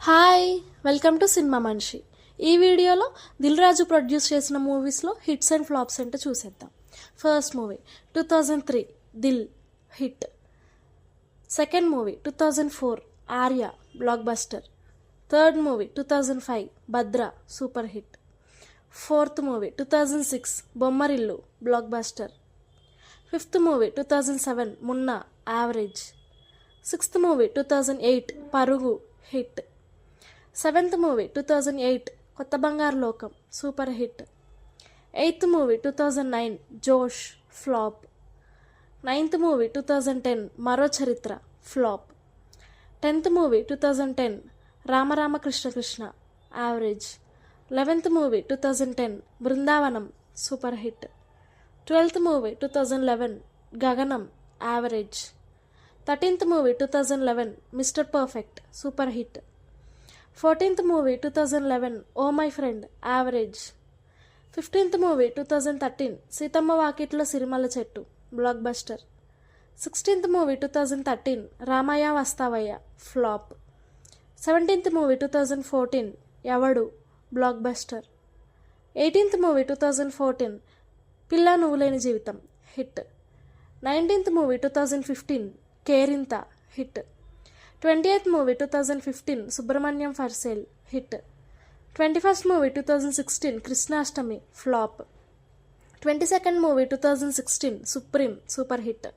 Hi, welcome to cinema మనిషి. ఈ వీడియోలో దిల్ రాజు ప్రొడ్యూస్ చేసిన మూవీస్లో హిట్స్ అండ్ ఫ్లాప్స్ ఏంటో చూసేద్దాం. First movie 2003 Dil hit. Second movie 2004 Arya blockbuster. Third movie 2005 Bhadra super hit. Fourth movie 2006 Bommarillu blockbuster. Fifth movie 2007 Munna average. Sixth movie 2008 Parugu hit. Seventh movie 2008 కొత్త బంగారు లోకం సూపర్ హిట్. ఎయిత్ మూవీ 2009 జోష్ flop. Ninth movie 2010 Maro Charitra flop. 10th movie 2010 Ramaramakrishna Krishna average. 11th movie 2010 Brindavanam super hit. 12th movie 2011 Gaganam average. 13th movie 2011 mister perfect super hit. 14th movie 2011 oh my friend average. 15th movie 2013 Seethamma Vakitlo Sirimalle Chettu block buster. 16th movie 2013 Ramayya Vasthavayya flop. 17th movie 2014 Yevadu block buster. 18th movie 2014 పిల్ల నువ్వులేని జీవితం hit. 19th movie 2015 Kerintha hit. 20th movie 2015 Subrahmanyam for sale hit. 21st movie 2016 Krishnashtami flop. 22nd movie 2016 supreme super hit.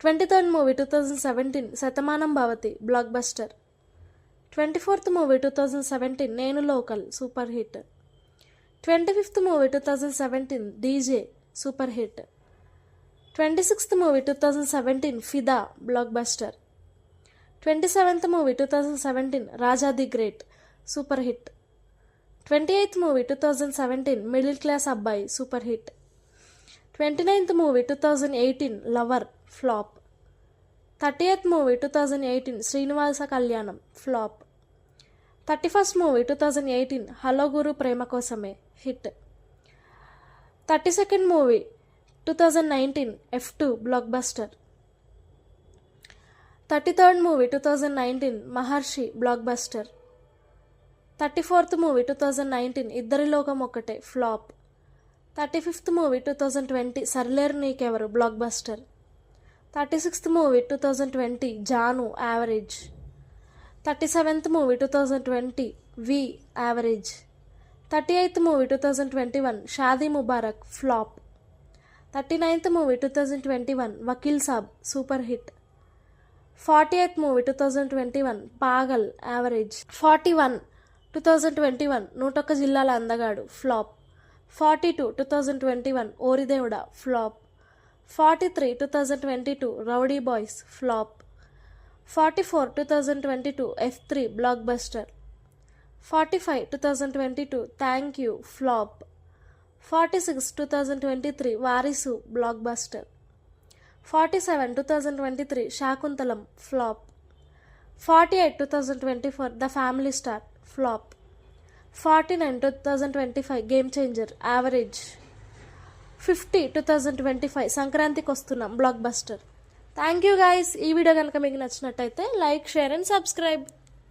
23rd movie 2017 Shatamanam Bhavati block buster. 24th movie 2017 నేను local super hit. 25th movie 2017 DJ super hit. 26th movie 2017 ఫిదా block buster. 27th movie 2017 Raja the great super hit. 28th movie 2017 middle class అబ్బాయి super hit. 29th movie 2018 lover flop. 30th movie 2018 Srinivasa Kalyanam flop. 31st movie 2018 hello గురు ప్రేమ కోసమే hit. 32nd movie 2019 F2 block buster. 33rd movie 2019 మహర్షి block buster. 34th movie 2019 ఇద్దరి లోకం ఒక్కటే flop. 35th movie 2020 Sarileru Neekevvaru block buster. 36th movie 2020 Jaanu average. 37th movie 2020 V average. 38th movie 2021 Shaadi Mubarak flop. 39th movie 2021 Vakeel Saab super hit. 40th movie 2021 Paagal average. 41 2021 101 Jillala Andagadu flop. 42 2021 Oridevuda flop. 43 2022 rowdy boys flop. 44 2022 F3 block buster. 45 2022 thank you flop. 46 2023 Varisu block buster. 47 2023 Shaakuntalam flop. 48 2024 the family star flop. 49 2025 game changer average. 50 2025 సంక్రాంతికి వస్తున్నాం block buster. Thank you guys. ఈ video కనుక మీకు నచ్చినట్టయితే like, share and subscribe.